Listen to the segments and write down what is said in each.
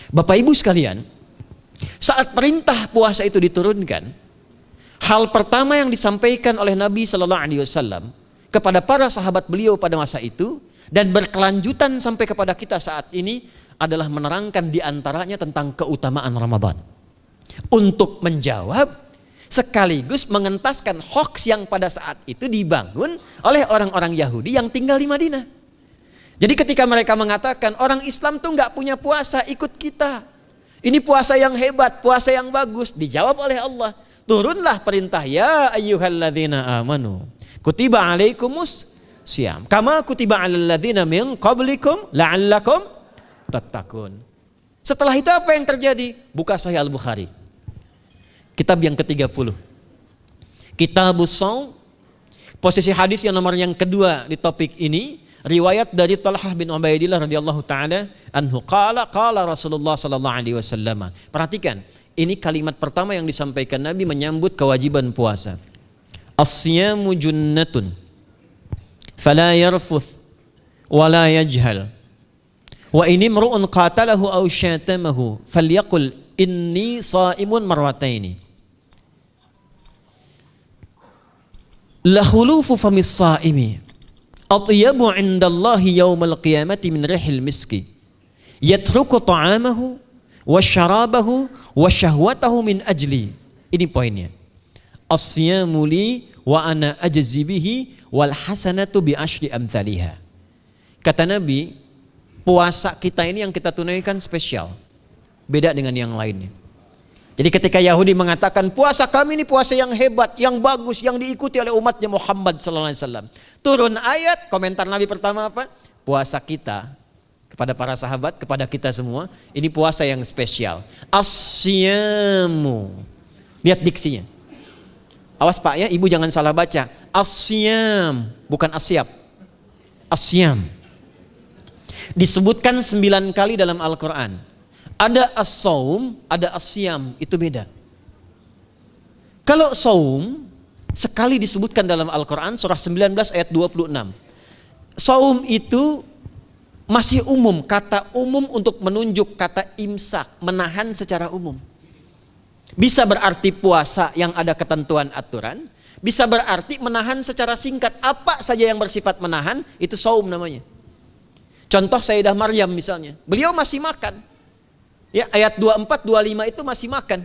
Bapak Ibu sekalian, saat perintah puasa itu diturunkan, hal pertama yang disampaikan oleh Nabi Sallallahu Alaihi Wasallam kepada para sahabat beliau pada masa itu dan berkelanjutan sampai kepada kita saat ini adalah menerangkan diantaranya tentang keutamaan Ramadan. Untuk menjawab sekaligus mengentaskan hoaks yang pada saat itu dibangun oleh orang-orang Yahudi yang tinggal di Madinah. Jadi ketika mereka mengatakan orang Islam tuh nggak punya puasa, ikut kita. Ini puasa yang hebat, puasa yang bagus. Dijawab oleh Allah, turunlah perintah, ya ayyuhalladzina amanu kutiba alaikumus syiyam kama kutiba alal ladzina min qablikum la'allakum tattaqun. Setelah itu apa yang terjadi? Buka Sahih Al-Bukhari, kitab yang ke-30, Kitabus Shaum, posisi hadis yang nomor yang kedua di topik ini, riwayat dari Talhah bin Ubaidillah radhiyallahu taala anhu qala Rasulullah sallallahu alaihi wasallam. Perhatikan, ini kalimat pertama yang disampaikan Nabi menyambut kewajiban puasa. As-siyamu junnatun fala yarfuth wala yajhal wa in imru'un qatalahu aw syatamahu falyaqul inni sha'imun marwataini. La khulufu famis sha'imi atyabu 'indallahi yaumal qiyamati min rihil miski yatruku ta'amahu wa syarabahu wa syahwatahu min ajli. Ini poinnya. As-siyamu li wa ana ajzi bihi wal hasanatu bi asyri amthaliha. Kata Nabi, puasa kita ini yang kita tunaikan spesial, beda dengan yang lainnya. Jadi ketika Yahudi mengatakan puasa kami ini puasa yang hebat, yang bagus, yang diikuti oleh umatnya Muhammad sallallahu alaihi wasallam, turun ayat, komentar Nabi pertama apa? Puasa kita kepada para sahabat, kepada kita semua, ini puasa yang spesial. As-siyamu. Lihat diksinya. Awas Pak ya, Ibu jangan salah baca. As-siyam, bukan asyab. As-siyam. Disebutkan 9 kali dalam Al-Quran. Ada as-saum, ada as-siyam, itu beda. Kalau saum, sekali disebutkan dalam Al-Quran, surah 19 ayat 26. Saum itu masih umum, kata umum untuk menunjuk kata imsak, menahan secara umum. Bisa berarti puasa yang ada ketentuan aturan, bisa berarti menahan secara singkat. Apa saja yang bersifat menahan, itu saum namanya. Contoh Sayyidah Maryam misalnya, beliau masih makan. Ya, ayat 24, 25 itu masih makan.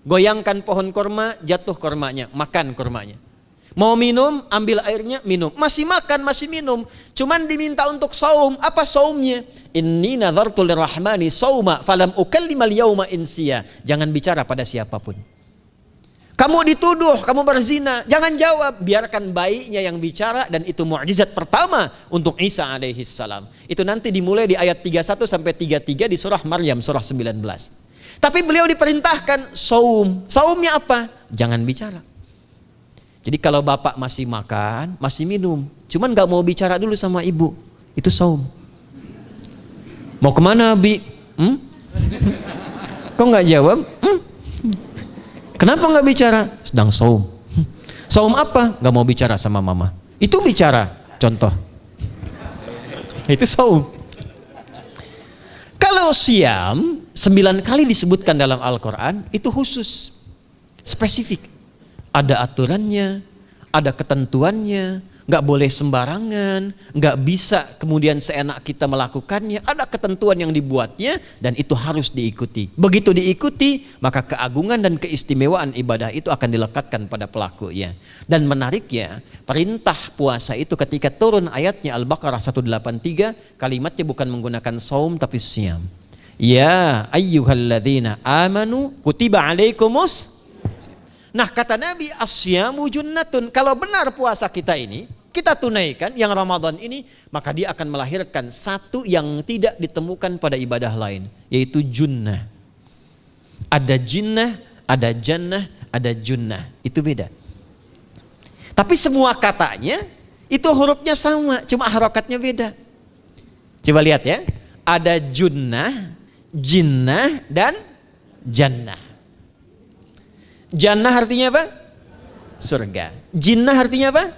Goyangkan pohon korma, jatuh kormanya, makan kormanya. Mau minum, ambil airnya, minum. Masih makan, masih minum. Cuman diminta untuk saum. Apa saumnya? Inni nadhartu lirrahmani sauma falam ukallimal yauma insiya. Jangan bicara pada siapapun. Kamu dituduh, kamu berzina, jangan jawab. Biarkan bayinya yang bicara, dan itu mukjizat pertama untuk Isa alaihi salam. Itu nanti dimulai di ayat 31 sampai 33 di surah Maryam, surah 19. Tapi beliau diperintahkan saum. Saumnya apa? Jangan bicara. Jadi kalau bapak masih makan, masih minum, cuman gak mau bicara dulu sama ibu, itu saum. Mau kemana Bi? Kok gak jawab? Kenapa gak bicara? Sedang saum. Saum apa? Gak mau bicara sama mama. Itu bicara, contoh. Itu saum. Kalau siam, 9 kali disebutkan dalam Al-Quran, itu khusus, spesifik. Ada aturannya, ada ketentuannya, nggak boleh sembarangan, nggak bisa kemudian seenak kita melakukannya. Ada ketentuan yang dibuatnya dan itu harus diikuti. Begitu diikuti, maka keagungan dan keistimewaan ibadah itu akan dilekatkan pada pelakunya. Dan menariknya, perintah puasa itu ketika turun ayatnya Al-Baqarah 183, kalimatnya bukan menggunakan saum tapi siyam. Ya ayyuhalladzina amanu kutiba alaikumus. Nah kata Nabi, asyamu junnatun. Kalau benar puasa kita ini, kita tunaikan yang Ramadan ini, maka dia akan melahirkan satu yang tidak ditemukan pada ibadah lain, yaitu junnah. Ada jinnah, ada jannah, ada junnah. Itu beda. Tapi semua katanya, itu hurufnya sama, cuma harokatnya beda. Coba lihat ya, ada junnah, jinnah, dan jannah. Jannah artinya apa? Surga. Jinnah artinya apa?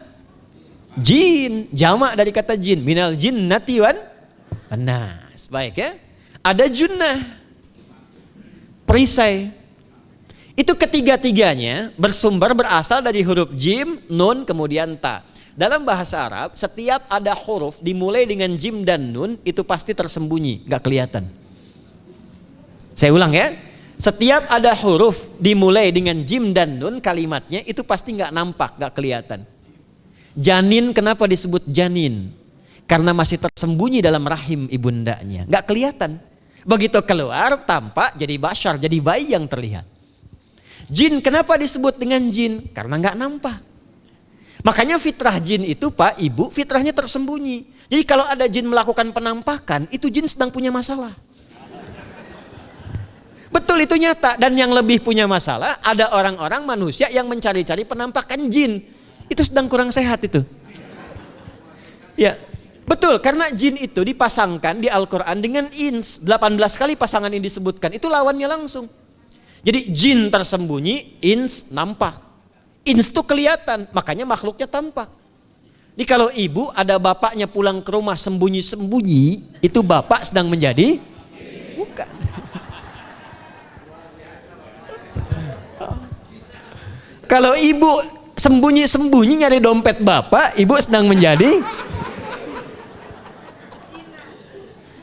Jin. Jamak dari kata jin. Minal jinnati wan nas. Baik ya. Ada junnah. perisai. Itu ketiga-tiganya berasal dari huruf jim, nun, kemudian ta. Dalam bahasa Arab, setiap ada huruf dimulai dengan jim dan nun itu pasti tersembunyi, gak kelihatan. Saya ulang ya, setiap ada huruf dimulai dengan jim dan nun kalimatnya itu pasti gak nampak, gak kelihatan. Janin kenapa disebut janin? Karena masih tersembunyi dalam rahim ibundanya, gak kelihatan. Begitu keluar tampak jadi bashar, jadi bayi yang terlihat. Jin kenapa disebut dengan jin? Karena nggak nampak. Makanya fitrah jin itu Pak, Ibu, fitrahnya tersembunyi. Jadi kalau ada jin melakukan penampakan, itu jin sedang punya masalah. Betul, itu nyata. Dan yang lebih punya masalah, ada orang-orang manusia yang mencari-cari penampakan jin. Itu sedang kurang sehat itu. Ya, betul, karena jin itu dipasangkan di Al-Quran dengan ins. 18 kali pasangan ini disebutkan, itu lawannya langsung. Jadi jin tersembunyi, ins nampak. Ins itu kelihatan, makanya makhluknya tampak. Jadi kalau ibu ada bapaknya pulang ke rumah sembunyi-sembunyi, itu bapak sedang menjadi? Bukan. Kalau ibu sembunyi-sembunyi nyari dompet bapak, ibu sedang menjadi?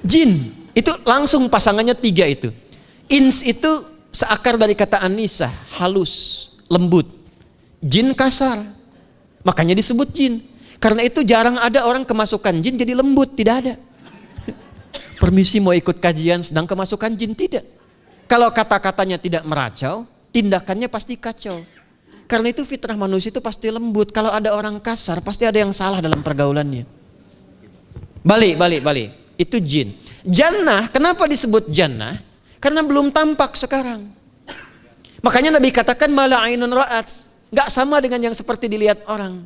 Jin. Itu langsung pasangannya 3 itu. Ins itu seakar dari kata anisah, halus, lembut. Jin kasar, makanya disebut jin. Karena itu jarang ada orang kemasukan jin jadi lembut, tidak ada. Permisi mau ikut kajian sedang kemasukan jin, tidak. Kalau kata-katanya tidak meracau, tindakannya pasti kacau. Karena itu fitrah manusia itu pasti lembut. Kalau ada orang kasar pasti ada yang salah dalam pergaulannya. Balik. Itu jin. Jannah, kenapa disebut jannah? Karena belum tampak sekarang. Makanya Nabi katakan mala ainun ra'at, nggak sama dengan yang seperti dilihat orang.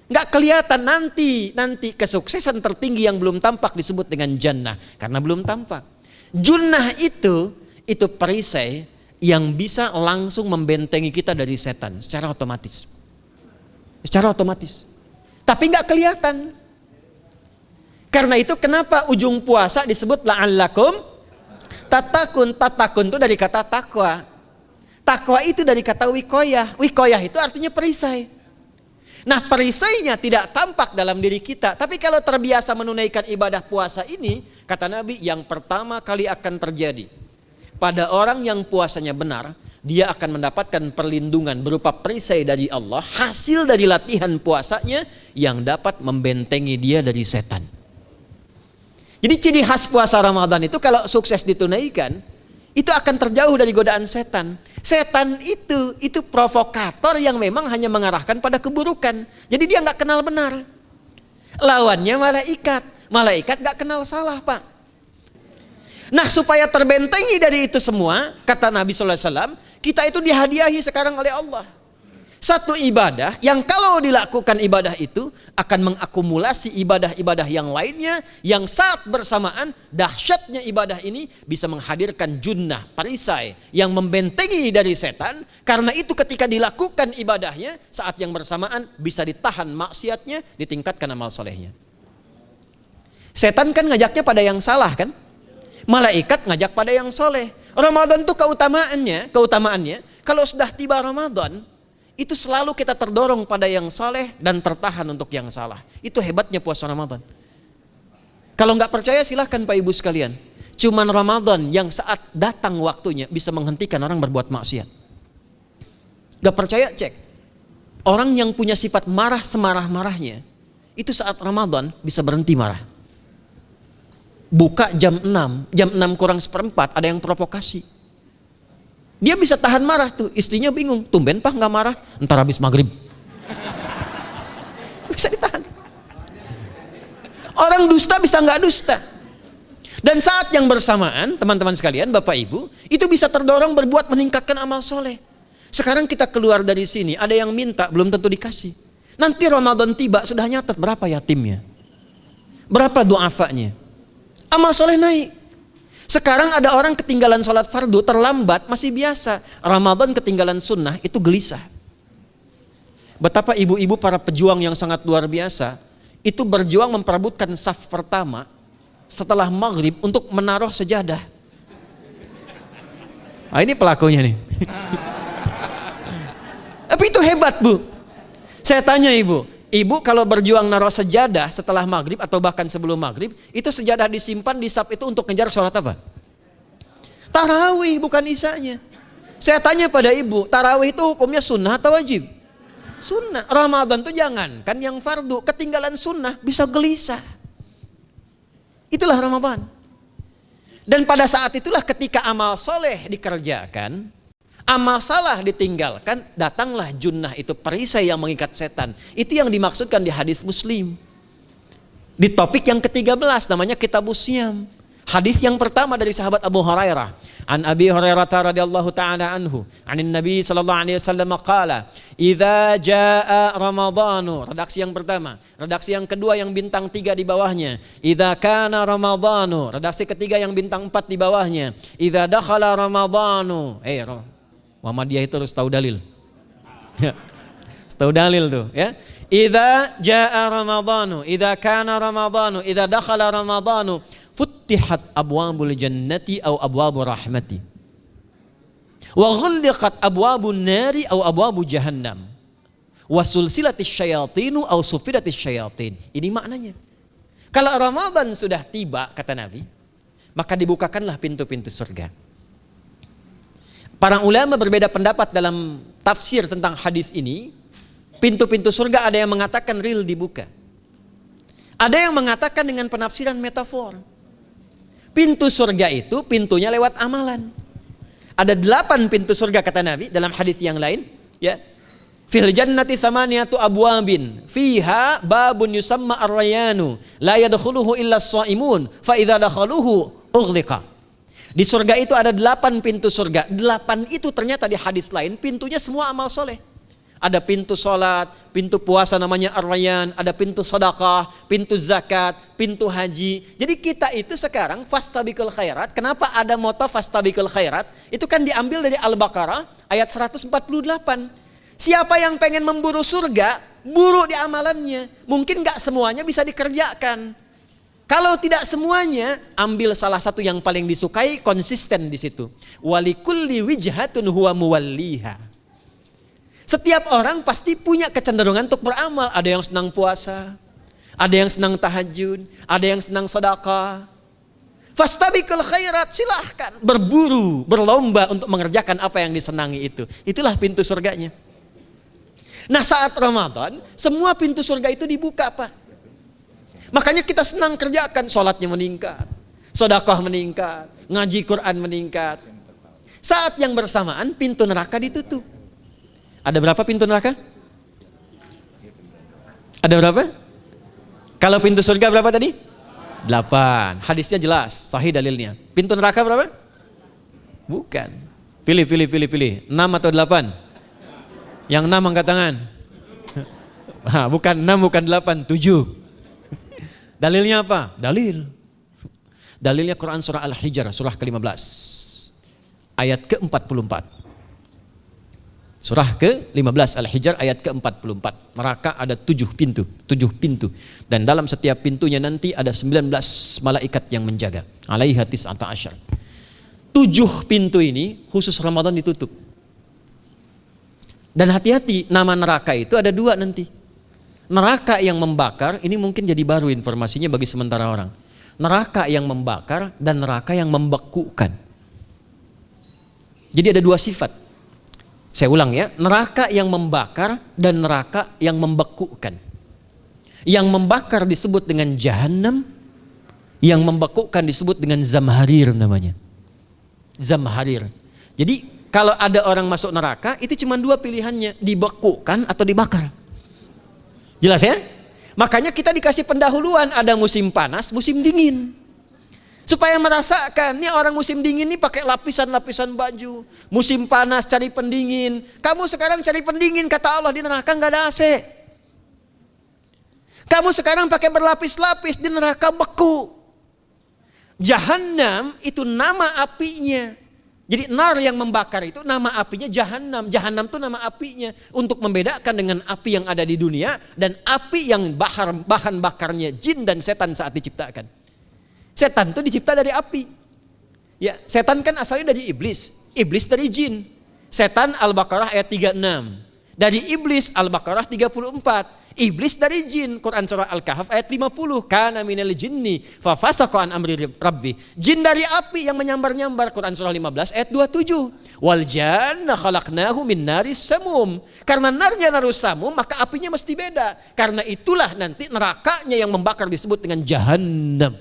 Nggak kelihatan, nanti kesuksesan tertinggi yang belum tampak disebut dengan jannah karena belum tampak. Junnah itu perisai yang bisa langsung membentengi kita dari setan secara otomatis. Tapi nggak kelihatan. Karena itu kenapa ujung puasa disebut la'allakum tatakun itu dari kata takwa. Takwa itu dari kata wikoyah. Wikoyah itu artinya perisai. Nah, perisainya tidak tampak dalam diri kita. Tapi kalau terbiasa menunaikan ibadah puasa ini, kata Nabi, yang pertama kali akan terjadi pada orang yang puasanya benar, dia akan mendapatkan perlindungan berupa perisai dari Allah, hasil dari latihan puasanya yang dapat membentengi dia dari setan. Jadi ciri khas puasa Ramadan itu kalau sukses ditunaikan, itu akan terjauh dari godaan setan. Setan itu provokator yang memang hanya mengarahkan pada keburukan. Jadi dia nggak kenal benar. Lawannya malaikat. Malaikat nggak kenal salah, Pak. Nah, supaya terbentengi dari itu semua, kata Nabi SAW, kita itu dihadiahi sekarang oleh Allah. Satu ibadah yang kalau dilakukan ibadah itu akan mengakumulasi ibadah-ibadah yang lainnya, yang saat bersamaan dahsyatnya ibadah ini bisa menghadirkan junnah, perisai yang membentengi dari setan. Karena itu ketika dilakukan ibadahnya, saat yang bersamaan bisa ditahan maksiatnya, ditingkatkan amal solehnya. Setan kan ngajaknya pada yang salah kan? Malaikat ngajak pada yang soleh. Ramadan itu keutamaannya kalau sudah tiba Ramadan, itu selalu kita terdorong pada yang saleh dan tertahan untuk yang salah. Itu hebatnya puasa Ramadan. Kalau nggak percaya silahkan Pak Ibu sekalian. Cuman Ramadan yang saat datang waktunya bisa menghentikan orang berbuat maksiat. Gak percaya cek. Orang yang punya sifat marah semarah-marahnya, itu saat Ramadan bisa berhenti marah. Buka jam 6 kurang seperempat ada yang provokasi. Dia bisa tahan marah tuh, istrinya bingung, tumben Pak nggak marah, entar habis maghrib. Bisa ditahan. Orang dusta bisa nggak dusta. Dan saat yang bersamaan, teman-teman sekalian, Bapak Ibu, itu bisa terdorong berbuat meningkatkan amal soleh. Sekarang kita keluar dari sini, ada yang minta, belum tentu dikasih. Nanti Ramadan tiba, sudah nyatet berapa yatimnya, berapa du'afanya. Amal soleh naik. Sekarang ada orang ketinggalan sholat fardu terlambat masih biasa. Ramadan ketinggalan sunnah itu gelisah. Betapa ibu-ibu para pejuang yang sangat luar biasa itu berjuang memperebutkan saf pertama setelah maghrib untuk menaruh sejadah. Ah, ini pelakunya nih. Tapi itu hebat, Bu. Saya tanya ibu kalau berjuang naruh sejadah setelah maghrib atau bahkan sebelum maghrib, itu sejadah disimpan di saf itu untuk ngejar sholat apa? Tarawih, bukan isanya. Saya tanya pada ibu, tarawih itu hukumnya sunnah atau wajib? Sunnah. Ramadan tuh jangan kan yang fardu, ketinggalan sunnah bisa gelisah. Itulah Ramadan. Dan pada saat itulah ketika amal soleh dikerjakan, amal salah ditinggalkan, datanglah junnah, itu perisai yang mengikat setan. Itu yang dimaksudkan di hadis Muslim. Di topik yang ke-13 namanya Kitabus Syam. Hadis yang pertama dari sahabat Abu Hurairah. An Abi Hurairah radhiyallahu ta'ala anhu, anin Nabi sallallahu alaihi wasallam qala, "Idza jaa Ramadhanu." Redaksi yang pertama. Redaksi yang kedua yang bintang 3 di bawahnya. "Idza kana Ramadhanu." Redaksi ketiga yang bintang 4 di bawahnya. "Idza dakhala Ramadhanu." Muhammadiyah itu harus tahu dalil. Tahu dalil tuh, ya. Idza jaa Ramadhanu, idza kana Ramadhanu, idza dakhala Ramadhanu, futtihat abwabul jannati aw abwabur rahmati. Wa ghulliqat abwabun nari aw abwabu jahannam. Wa sulsilatis syayatinu aw sufidatis syayatin. Ini maknanya. Kalau Ramadan sudah tiba, kata Nabi, maka dibukakanlah pintu-pintu surga. Para ulama berbeda pendapat dalam tafsir tentang hadis ini. Pintu-pintu surga ada yang mengatakan real dibuka. Ada yang mengatakan dengan penafsiran metafor. Pintu surga itu pintunya lewat amalan. Ada 8 pintu surga kata Nabi dalam hadis yang lain, ya. Fil jannati thamaniyatu abwabin fiha babun yusamma ar-rayanu la yadkhuluhu illa as-shaimun fa idza dakhaluhu ughliqa. Di surga itu ada 8 pintu surga. 8 itu ternyata di hadis lain pintunya semua amal soleh. Ada pintu sholat, pintu puasa namanya ar-rayyan, ada pintu sedekah, pintu zakat, pintu haji. Jadi kita itu sekarang fastabiqul khairat. Kenapa ada moto fastabiqul khairat? Itu kan diambil dari Al-Baqarah ayat 148. Siapa yang pengen memburu surga, buru di amalannya. Mungkin gak semuanya bisa dikerjakan. Kalau tidak semuanya, ambil salah satu yang paling disukai, konsisten di situ. Walikulli wijhatun huwa muwalliha. Setiap orang pasti punya kecenderungan untuk beramal. Ada yang senang puasa, ada yang senang tahajud, ada yang senang sedekah. Fastabiqul khairat, silahkan berburu, berlomba untuk mengerjakan apa yang disenangi itu. Itulah pintu surganya. Nah, saat Ramadan, semua pintu surga itu dibuka, Pak. Makanya kita senang kerjakan, sholatnya meningkat, sedekah meningkat, ngaji Quran meningkat. Saat yang bersamaan pintu neraka ditutup. Ada berapa pintu neraka? Ada berapa? Kalau pintu surga berapa tadi? 8. Hadisnya jelas, sahih dalilnya. Pintu neraka berapa? Bukan. Pilih. 6 atau 8? Yang 6 angkat tangan. Bukan 6, bukan 8, 7. Dalilnya apa? Dalilnya Quran surah Al-Hijr, surah ke-15. Ayat ke-44. Surah ke-15 Al-Hijr ayat ke-44. Neraka ada 7 pintu. Dan dalam setiap pintunya nanti ada 19 malaikat yang menjaga. Alaiha tis'ata asyar. 7 pintu ini khusus Ramadan ditutup. Dan hati-hati, nama neraka itu ada 2 nanti. Neraka yang membakar, ini mungkin jadi baru informasinya bagi sementara orang. Neraka yang membakar dan neraka yang membekukan. Jadi ada 2 sifat. Saya ulang ya, neraka yang membakar dan neraka yang membekukan. Yang membakar disebut dengan Jahannam, yang membekukan disebut dengan Zamharir namanya. Zamharir. Jadi kalau ada orang masuk neraka, itu cuma 2 pilihannya, dibekukan atau dibakar. Jelas ya? Makanya kita dikasih pendahuluan, ada musim panas, musim dingin. Supaya merasakan, nih orang musim dingin nih pakai lapisan-lapisan baju. Musim panas cari pendingin. Kamu sekarang cari pendingin, kata Allah, di neraka nggak ada AC. Kamu sekarang pakai berlapis-lapis, di neraka beku. Jahannam itu nama apinya. Jadi nar yang membakar itu nama apinya Jahannam. Jahannam itu nama apinya. Untuk membedakan dengan api yang ada di dunia dan api yang bahan bakarnya jin dan setan saat diciptakan. Setan itu dicipta dari api. Ya, setan kan asalnya dari iblis. iblis dari jin. Setan Al-Baqarah ayat 36. Dari iblis Al-Baqarah 34. Iblis dari jin, Quran surah Al-Kahf ayat 50. Kana minal jinni fa fasaqa an amri rabbi. Jin dari api yang menyambar-nyambar, Quran surah 15 ayat 27. Wal janna khalaqnahu min naris samum. Karena narnya narus samum, maka apinya mesti beda. Karena itulah nanti nerakanya yang membakar disebut dengan Jahannam.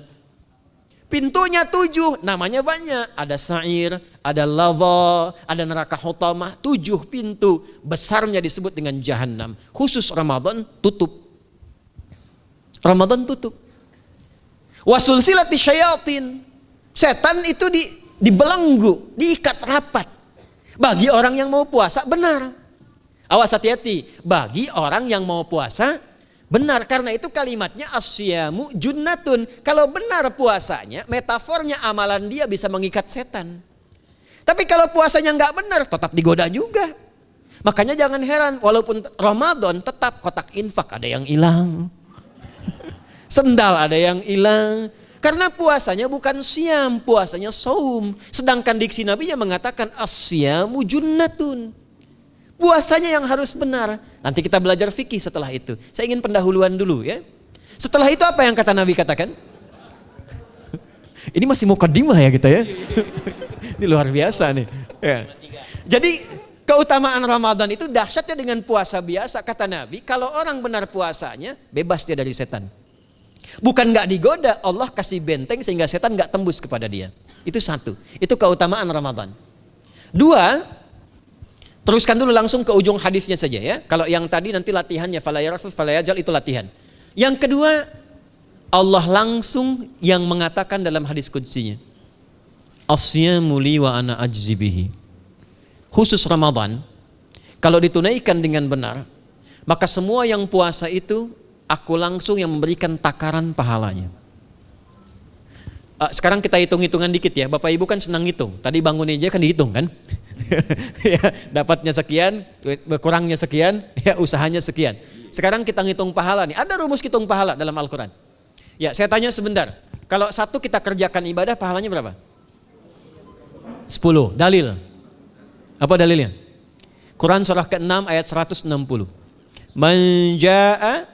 Pintunya 7, namanya banyak. Ada sa'ir, ada lava, ada neraka hutamah. 7 pintu besarnya disebut dengan Jahannam. Khusus Ramadan tutup. Ramadan tutup. Wasulsilati syayatin. Setan itu dibelenggu, diikat rapat. Bagi orang yang mau puasa benar. Awas hati-hati. Bagi orang yang mau puasa benar, karena itu kalimatnya asyamu junnatun. Kalau benar puasanya, metafornya amalan dia bisa mengikat setan. Tapi kalau puasanya nggak benar, tetap digoda juga. Makanya jangan heran, walaupun Ramadan tetap kotak infak ada yang hilang. Sendal ada yang hilang. Karena puasanya bukan siam, puasanya saum. Sedangkan diksi Nabi yang mengatakan asyamu junnatun. Puasanya yang harus benar. Nanti kita belajar fikih setelah itu. Saya ingin pendahuluan dulu ya. Setelah itu apa yang kata Nabi katakan? Ini masih mukaddimah ya kita ya. Ini luar biasa nih. Ya. Jadi keutamaan Ramadan itu dahsyatnya dengan puasa biasa. Kata Nabi, kalau orang benar puasanya, bebas dia dari setan. Bukan gak digoda, Allah kasih benteng sehingga setan gak tembus kepada dia. Itu satu. Itu keutamaan Ramadan. 2, teruskan dulu langsung ke ujung hadisnya saja ya. Kalau yang tadi nanti latihannya fala yarfuf fala yajal, itu latihan. Yang kedua, Allah langsung yang mengatakan dalam hadis qudsinya, asyamu li wa ana ajzi bihi. Khusus Ramadan, kalau ditunaikan dengan benar, maka semua yang puasa itu aku langsung yang memberikan takaran pahalanya. Sekarang kita hitung-hitungan dikit ya. Bapak Ibu kan senang hitung. Tadi bangun aja kan dihitung kan. Ya, dapatnya sekian, kurangnya sekian, ya usahanya sekian. Sekarang kita ngitung pahala nih. Ada rumus hitung pahala dalam Al-Quran. Ya, saya tanya sebentar. Kalau satu kita kerjakan ibadah, pahalanya berapa? 10. Dalil. Apa dalilnya? Quran surah ke-6 ayat 160. Man jaa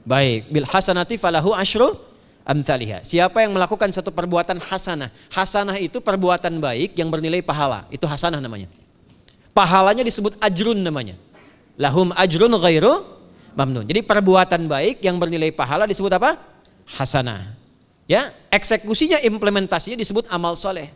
baik bil hasanati falahu asyru amthaliha. Siapa yang melakukan satu perbuatan hasanah. Hasanah itu perbuatan baik yang bernilai pahala. Itu hasanah namanya. Pahalanya disebut ajrun namanya. Lahum ajrun ghairu mamnun. Jadi perbuatan baik yang bernilai pahala disebut apa? Hasanah. Ya, eksekusinya, implementasinya disebut amal soleh.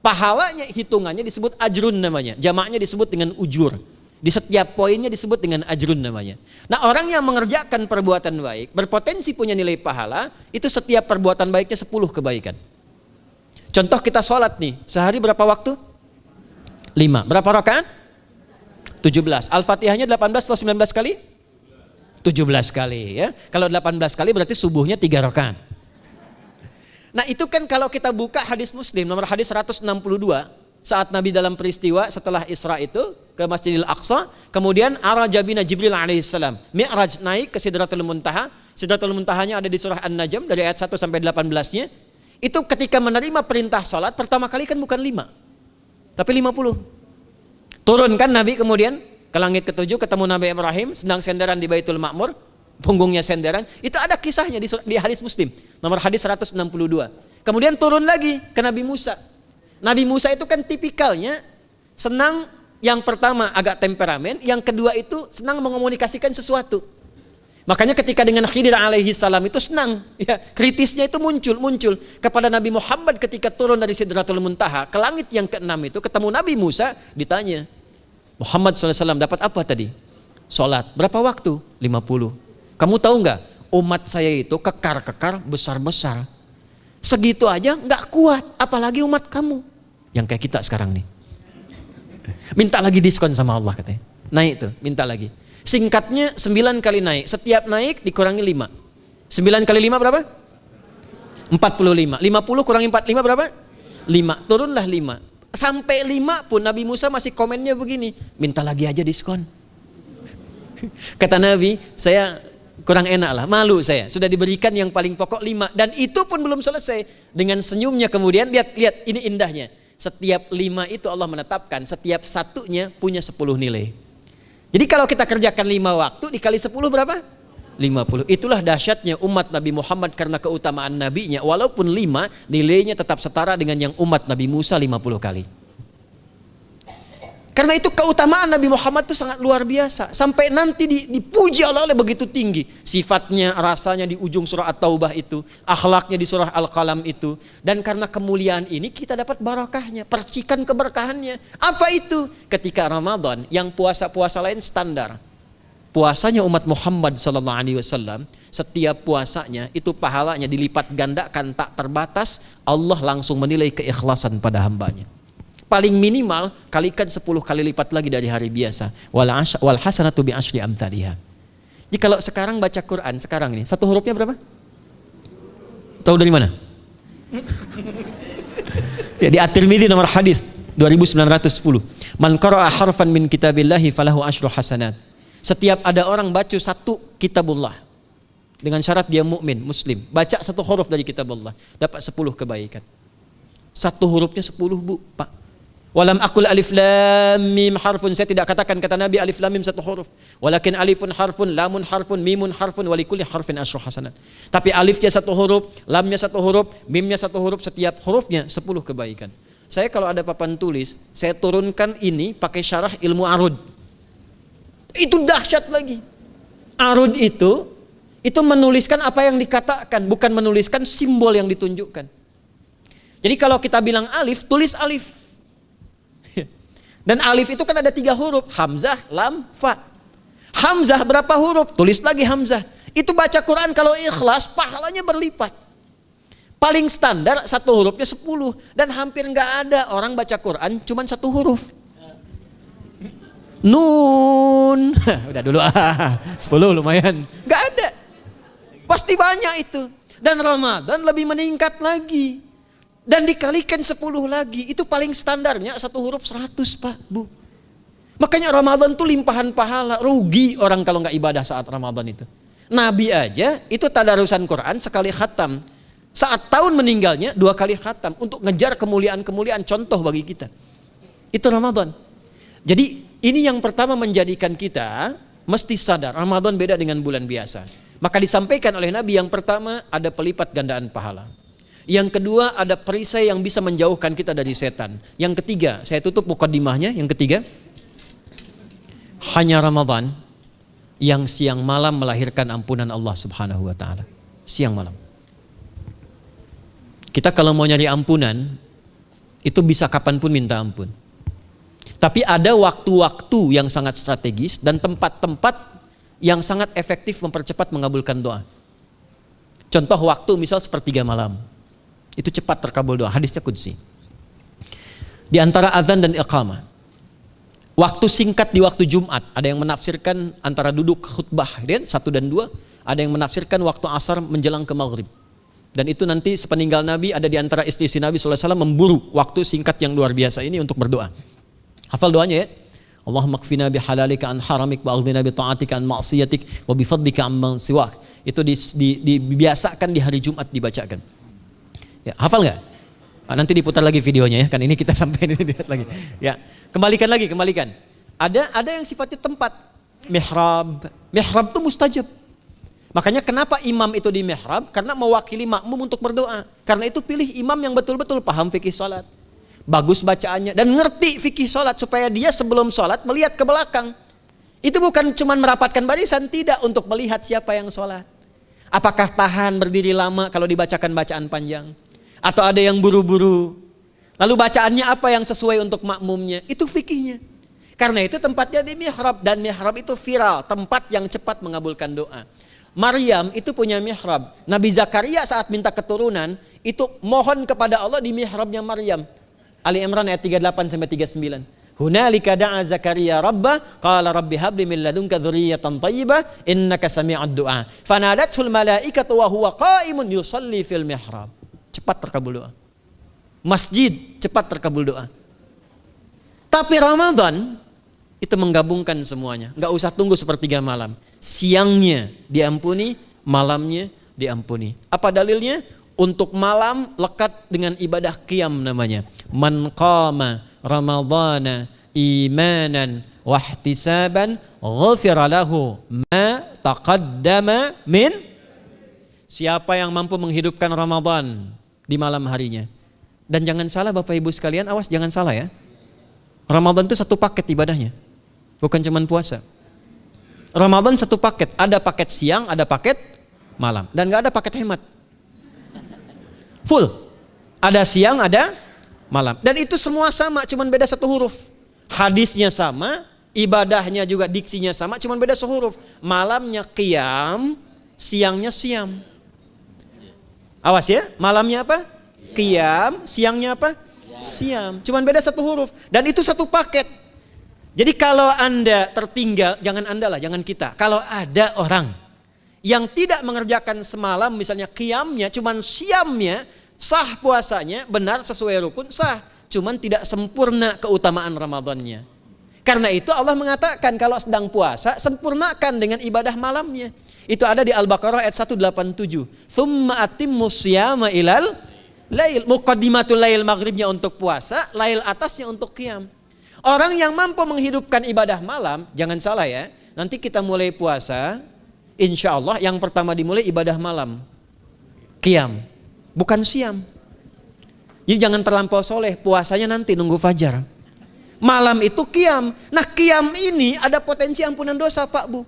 Pahalanya, hitungannya disebut ajrun namanya. Jamaknya disebut dengan ujur. Di setiap poinnya disebut dengan ajrun namanya. Nah, orang yang mengerjakan perbuatan baik berpotensi punya nilai pahala, itu setiap perbuatan baiknya 10 kebaikan. Contoh kita sholat nih, sehari berapa waktu? 5. Berapa rakaat? 17. Al-Fatihahnya 18 atau 19 kali? 17 kali ya. Kalau 18 kali berarti subuhnya 3 rakaat. Nah, itu kan kalau kita buka hadis Muslim nomor hadis 162, saat Nabi dalam peristiwa setelah Isra itu ke Masjidil Aqsa, kemudian araja bina Jibril alaihissalam, Mi'raj naik ke Sidratul Muntaha. Sidratul Muntahanya ada di surah An-Najm dari ayat 1 sampai 18-nya. Itu ketika menerima perintah salat pertama kali kan bukan 5, tapi 50. Turun kan Nabi kemudian ke langit ke-7, ketemu Nabi Ibrahim sedang senderan di Baitul Ma'mur, punggungnya senderan. Itu ada kisahnya di hadis Muslim nomor hadis 162. Kemudian turun lagi ke Nabi Musa. Nabi Musa itu kan tipikalnya senang, yang pertama agak temperamen, yang kedua itu senang mengomunikasikan sesuatu. Makanya ketika dengan Khidir alaihi salam itu senang, ya, kritisnya itu muncul kepada Nabi Muhammad ketika turun dari Sidratul Muntaha ke langit yang ke-6 itu ketemu Nabi Musa, ditanya, Muhammad SAW dapat apa tadi? Sholat. Berapa waktu? 50. Kamu tahu nggak? Umat saya itu kekar-kekar besar-besar. Segitu aja nggak kuat, apalagi umat kamu yang kayak kita sekarang nih. Minta lagi diskon sama Allah katanya. Naik tuh, minta lagi. Singkatnya 9 kali naik. Setiap naik dikurangi 5. 9 kali 5 berapa? 45. 50 kurangi 45 berapa? 5. Turunlah 5. Sampai 5 pun Nabi Musa masih komennya begini. Minta lagi aja diskon. Kata Nabi, saya kurang enak lah, malu saya. Sudah diberikan yang paling pokok 5. Dan itu pun belum selesai. Dengan senyumnya kemudian, lihat ini indahnya. Setiap 5 itu Allah menetapkan, setiap satunya punya 10 nilai. Jadi kalau kita kerjakan 5 waktu dikali 10 berapa? 50. Itulah dahsyatnya umat Nabi Muhammad karena keutamaan nabinya. Walaupun 5, nilainya tetap setara dengan yang umat Nabi Musa 50 kali. Karena itu keutamaan Nabi Muhammad itu sangat luar biasa. Sampai nanti dipuji Allah oleh begitu tinggi. Sifatnya, rasanya di ujung surah At-Taubah itu. Akhlaknya di surah Al-Qalam itu. Dan karena kemuliaan ini kita dapat barakahnya. Percikan keberkahannya. Apa itu? Ketika Ramadan yang puasa-puasa lain standar. Puasanya umat Muhammad SAW, setiap puasanya itu pahalanya dilipat gandakan tak terbatas. Allah langsung menilai keikhlasan pada hambanya. Paling minimal kalikan 10 kali lipat lagi dari hari biasa. Wal hasanatu bi asyri amthaliha. Jadi kalau sekarang baca Quran sekarang ini, satu hurufnya berapa? Tahu dari mana? Ya, di At-Tirmidzi nomor hadis 2910. Man qara'a harfan min kitabillahi falahu asyru hasanat. Setiap ada orang baca satu kitabullah dengan syarat dia mukmin, muslim, baca satu huruf dari kitabullah, dapat 10 kebaikan. Satu hurufnya 10, Bu, Pak. Walam aqul alif lam mim harfun, saya tidak katakan kata Nabi alif lam mim satu huruf. Walakin alifun harfun, lamun harfun, mimun harfun, walikulli harfin asyru hasanat. Tapi alifnya satu huruf, lamnya satu huruf, mimnya satu huruf, setiap hurufnya 10 kebaikan. Saya kalau ada papan tulis, saya turunkan ini pakai syarah ilmu arud. Itu dahsyat lagi. Arud itu menuliskan apa yang dikatakan, bukan menuliskan simbol yang ditunjukkan. Jadi kalau kita bilang alif, tulis alif. Dan alif itu kan ada 3 huruf, hamzah, lam, fa. Hamzah berapa huruf? Tulis lagi hamzah. Itu baca Quran kalau ikhlas, pahalanya berlipat. Paling standar satu hurufnya 10. Dan hampir nggak ada orang baca Quran cuman 1 huruf. Nun. Udah dulu 10 lumayan. Nggak ada. Pasti banyak itu. Dan Ramadan lebih meningkat lagi. Dan dikalikan 10 lagi, itu paling standarnya 1 huruf 100, Pak, Bu. Makanya Ramadan itu limpahan pahala. Rugi orang kalau nggak ibadah saat Ramadan itu. Nabi aja itu tadarusan Quran sekali khatam. Saat tahun meninggalnya 2 kali khatam untuk ngejar kemuliaan-kemuliaan contoh bagi kita. Itu Ramadan. Jadi ini yang pertama menjadikan kita mesti sadar Ramadan beda dengan bulan biasa. Maka disampaikan oleh Nabi yang pertama ada pelipat gandaan pahala. Yang kedua ada perisai yang bisa menjauhkan kita dari setan. Yang ketiga, saya tutup mukadimahnya. Yang ketiga, hanya Ramadan yang siang malam melahirkan ampunan Allah Subhanahu wa taala. Siang malam. Kita kalau mau nyari ampunan itu bisa kapanpun minta ampun. Tapi ada waktu-waktu yang sangat strategis dan tempat-tempat yang sangat efektif mempercepat mengabulkan doa. Contoh waktu misal sepertiga malam. Itu cepat terkabul doa, hadisnya qudsi. Di antara azan dan iqamah. Waktu singkat di waktu Jumat, ada yang menafsirkan antara duduk khutbah, 1 dan 2, ada yang menafsirkan waktu asar menjelang ke maghrib. Dan itu nanti sepeninggal Nabi ada di antara istri Nabi SAW memburu waktu singkat yang luar biasa ini untuk berdoa. Hafal doanya ya. Allahumma kfina bihalalika an haramik wa aghdina bi ta'atika an ma'siyatik wa bi fadlika amman siwak. Itu dibiasakan di hari Jumat dibacakan. Ya, hafal nggak? Nanti diputar lagi videonya ya, kan ini kita sampai ini lihat lagi. Ya, kembalikan. Ada yang sifatnya tempat. Mihrab itu mustajab. Makanya kenapa imam itu di mihrab? Karena mewakili makmum untuk berdoa. Karena itu pilih imam yang betul-betul paham fikih salat, bagus bacaannya dan ngerti fikih salat supaya dia sebelum salat melihat ke belakang. Itu bukan cuma merapatkan barisan, tidak, untuk melihat siapa yang salat. Apakah tahan berdiri lama kalau dibacakan bacaan panjang? Atau ada yang buru-buru? Lalu bacaannya apa yang sesuai untuk makmumnya? Itu fikihnya. Karena itu tempatnya di mihrab. Dan mihrab itu viral, tempat yang cepat mengabulkan doa. Maryam itu punya mihrab. Nabi Zakaria saat minta keturunan, itu mohon kepada Allah di mihrabnya Maryam. Ali Imran ayat 38-39. Hunalika da'a Zakaria rabbah qala rabbi habli min ladunka dzurriyyatan thayyibah innaka sami'ud du'a. Fanadatul malaikatu wa huwa qa'imun yusalli fil mihrab. Cepat terkabul doa. Masjid cepat terkabul doa. Tapi Ramadan itu menggabungkan semuanya. Enggak usah tunggu sepertiga malam. Siangnya diampuni, malamnya diampuni. Apa dalilnya? untuk malam lekat dengan ibadah qiyam namanya. Man qama ramadhana imanan wahtisaban ghufira lahu ma taqaddama min. Siapa yang mampu menghidupkan Ramadan di malam harinya. Dan jangan salah Bapak Ibu sekalian, awas jangan salah ya. Ramadan itu satu paket ibadahnya. Bukan cuma puasa. Ramadan satu paket, ada paket siang, ada paket malam. Dan gak ada paket hemat. Full. Ada siang, ada malam. Dan itu semua sama, cuma beda satu huruf. Hadisnya sama, ibadahnya juga diksinya sama, cuma beda sehuruf. Malamnya qiyam, siangnya siam. Awas ya, malamnya apa? Qiyam, siangnya apa? Siam. Cuma beda satu huruf. Dan itu satu paket. Jadi kalau Anda tertinggal, jangan Anda lah, jangan kita. Kalau ada orang yang tidak mengerjakan semalam, misalnya qiyamnya, cuman siamnya, sah puasanya, benar sesuai rukun, sah. Cuman tidak sempurna keutamaan Ramadannya. Karena itu Allah mengatakan kalau sedang puasa, sempurnakan dengan ibadah malamnya. Itu ada di Al-Baqarah ayat 187. Tsumma atimmus siyama ilal lail. Muqaddimatul lail, maghribnya untuk puasa, lail atasnya untuk qiyam. Orang yang mampu menghidupkan ibadah malam, jangan salah ya, nanti kita mulai puasa, insya Allah yang pertama dimulai ibadah malam, qiyam, bukan siam. Jadi jangan terlampau soleh, puasanya nanti nunggu fajar. Malam itu qiyam. Nah qiyam ini ada potensi ampunan dosa Pak Bu.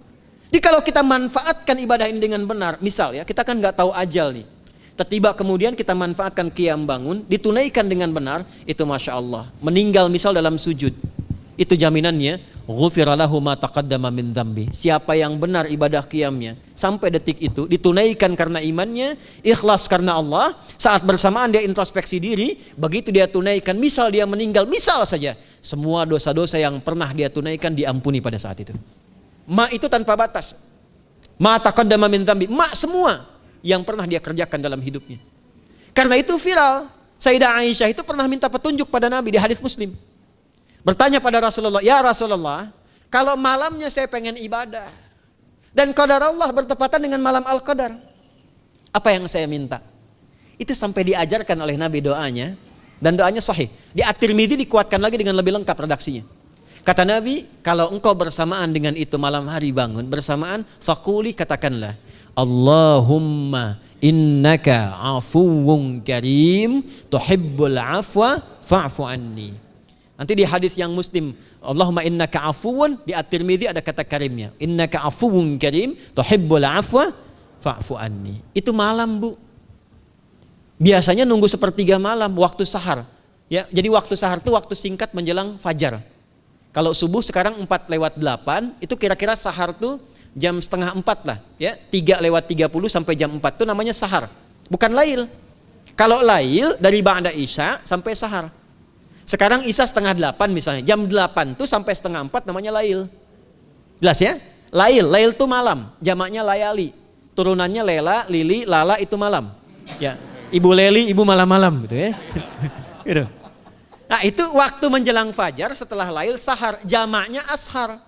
Jadi kalau kita manfaatkan ibadah ini dengan benar, misal ya, kita kan nggak tahu ajal nih. Tiba kemudian kita manfaatkan qiyam bangun, ditunaikan dengan benar, itu Masya Allah. Meninggal misal dalam sujud, itu jaminannya, ghufira lahu ma taqaddama min dzambi. Siapa yang benar ibadah qiyamnya, sampai detik itu, ditunaikan karena imannya, ikhlas karena Allah, saat bersamaan dia introspeksi diri, begitu dia tunaikan, misal dia meninggal, misal saja, semua dosa-dosa yang pernah dia tunaikan diampuni pada saat itu. Ma itu tanpa batas. Ma taqaddama min dzambi, ma semua yang pernah dia kerjakan dalam hidupnya. Karena itu viral. Sayyidah Aisyah itu pernah minta petunjuk pada Nabi di hadis Muslim. Bertanya pada Rasulullah, ya Rasulullah, kalau malamnya saya pengen ibadah dan qadar Allah bertepatan dengan malam Al-Qadar, apa yang saya minta? Itu sampai diajarkan oleh Nabi doanya, dan doanya sahih. Di At-Tirmidzi dikuatkan lagi dengan lebih lengkap redaksinya. Kata Nabi, kalau engkau bersamaan dengan itu malam hari bangun, bersamaan, faquli, katakanlah, Allahumma innaka afuwun karim tuhibbul afwa fa'fu anni. Nanti di hadis yang Muslim, Allahumma innaka afuwun, di At-Tirmidzi ada kata karimnya, innaka afuwun karim tuhibbul afwa fa'fu anni. Itu malam Bu. Biasanya nunggu sepertiga malam, waktu sahar. Ya, jadi waktu sahar itu waktu singkat menjelang fajar. Kalau subuh sekarang 4:08, itu kira-kira sahar tuh jam setengah 4 lah, ya, 3:30 sampai jam 4 itu namanya sahar, bukan lail. Kalau lail dari ba'da isya sampai sahar. Sekarang isya setengah 8 misalnya, jam 8 tuh sampai setengah 4 namanya lail. Jelas ya? Lail tuh malam, jamaknya layali. Turunannya lela, lili, lala itu malam. Ya, ibu leli, ibu malam-malam gitu ya. Gitu. Nah itu waktu menjelang fajar setelah lail sahar, jamaknya ashar.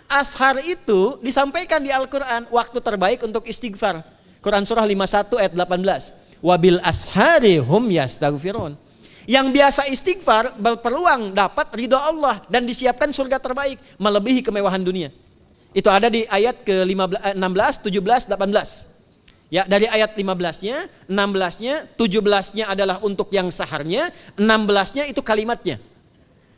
Ashar itu disampaikan di Al-Quran waktu terbaik untuk istighfar. Quran surah 51 ayat 18. Wabil ashari hum yastaghfirun. Yang biasa istighfar berpeluang dapat ridho Allah dan disiapkan surga terbaik melebihi kemewahan dunia. Itu ada di ayat ke-16, 17, 18. Ya, dari ayat 15-nya, 16-nya, 17-nya adalah untuk yang saharnya, 16-nya itu kalimatnya.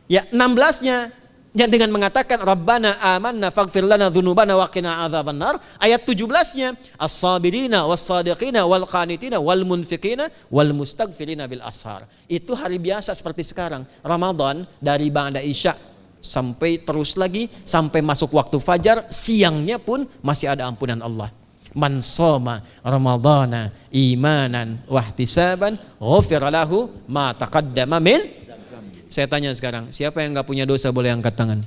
Ya, 16-nya yang dengan mengatakan Rabbana amanna faghfir lana dzunubana wa qina adzabannar. Ayat 17-nya as-sabirina was-sadiqina wal qanitina wal munfiqina wal mustaghfirina bil ashar. Itu hari biasa seperti sekarang. Ramadan dari ba'da isya sampai terus lagi sampai masuk waktu fajar, siangnya pun masih ada ampunan Allah. Man shoma ramadhana imanan wahtisaban ghufira lahu ma taqaddama min. Saya tanya sekarang, siapa yang enggak punya dosa boleh angkat tangan?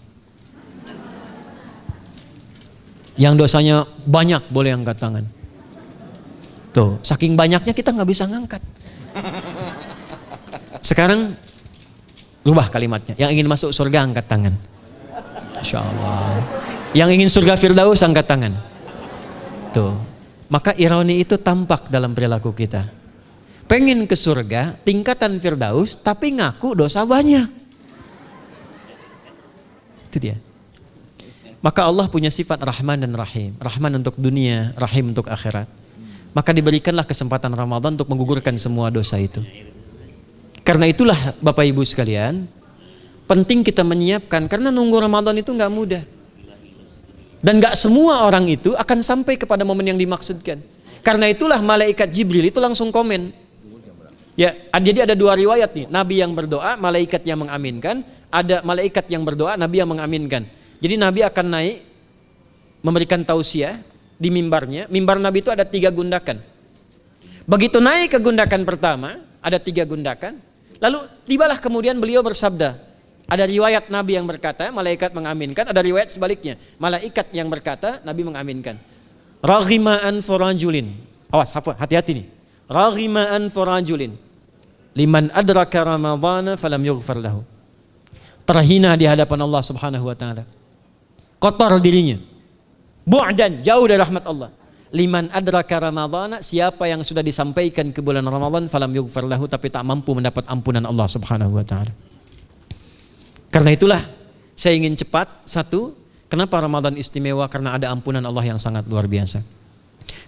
Yang dosanya banyak boleh angkat tangan. Tuh, saking banyaknya kita nggak bisa ngangkat. Sekarang rubah kalimatnya. Yang ingin masuk surga angkat tangan. Insya Allah. Yang ingin surga Firdaus angkat tangan. Tuh, maka ironi itu tampak dalam perilaku kita. pengen ke surga, tingkatan Firdaus, tapi ngaku dosa banyak. Itu dia. Maka Allah punya sifat Rahman dan Rahim. Rahman untuk dunia, Rahim untuk akhirat. Maka diberikanlah kesempatan Ramadan untuk menggugurkan semua dosa itu. Karena itulah Bapak Ibu sekalian, penting kita menyiapkan, karena nunggu Ramadan itu nggak mudah. Dan nggak semua orang itu akan sampai kepada momen yang dimaksudkan. Karena itulah malaikat Jibril itu langsung komen. Ya, jadi ada dua riwayat nih, Nabi yang berdoa, malaikat yang mengaminkan, ada malaikat yang berdoa, Nabi yang mengaminkan. Jadi Nabi akan naik memberikan tausiah di mimbarnya. Mimbar Nabi itu ada 3 gundakan. Begitu naik ke gundakan pertama, ada 3 gundakan. Lalu tibalah kemudian beliau bersabda. Ada riwayat Nabi yang berkata, malaikat mengaminkan. Ada riwayat sebaliknya, malaikat yang berkata, Nabi mengaminkan. Raghima'an forajulin. Awas, hati-hati nih. Raghima'an forajulin. Liman adraka Ramadhana falam yughfar lahu. Terhina di hadapan Allah Subhanahu wa taala. Kotor dirinya. Bu'dan, jauh dari rahmat Allah. Liman adraka Ramadhana, siapa yang sudah disampaikan ke bulan Ramadan falam yughfar lahu, tapi tak mampu mendapat ampunan Allah Subhanahu wa taala. Karena itulah saya ingin cepat. Satu, kenapa Ramadan istimewa? Karena ada ampunan Allah yang sangat luar biasa.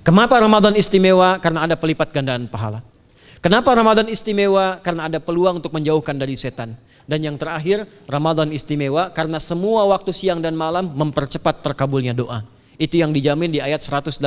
Kenapa Ramadan istimewa? Karena ada pelipat gandaan pahala. Kenapa Ramadan istimewa? Karena ada peluang untuk menjauhkan dari setan. Dan yang terakhir, Ramadan istimewa karena semua waktu siang dan malam mempercepat terkabulnya doa. Itu yang dijamin di ayat 186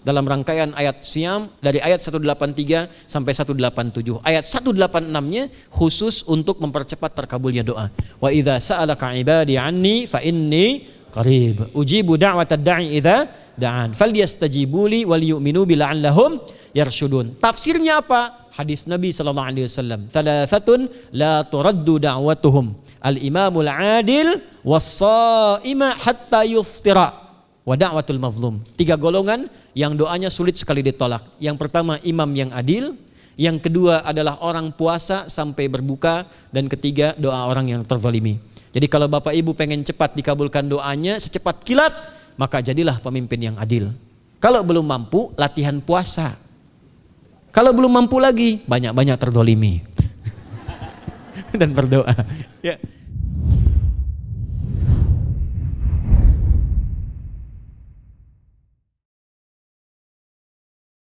dalam rangkaian ayat Siyam dari ayat 183 sampai 187. Ayat 186-nya khusus untuk mempercepat terkabulnya doa. Wa idza sa'alaka 'ibadi 'anni fa inni qarib. Ujibu da'watad da'i idza da'an. Falyastajibu li wal yu'minu bi la'allahum yarshudun. Tafsirnya apa? Hadis Nabi sallallahu alaihi wasallam. Thalathatun la turaddu da'watuhum. Al-imamul 'adil was-sha'ima hatta yuftira. Wa da'watul mazlum. 3 golongan yang doanya sulit sekali ditolak. Yang pertama imam yang adil, yang kedua adalah orang puasa sampai berbuka, dan ketiga doa orang yang terzalimi. Jadi kalau Bapak Ibu pengen cepat dikabulkan doanya secepat kilat, maka jadilah pemimpin yang adil. Kalau belum mampu, latihan puasa. Kalau belum mampu lagi, banyak-banyak terzalimi dan berdoa. Ya.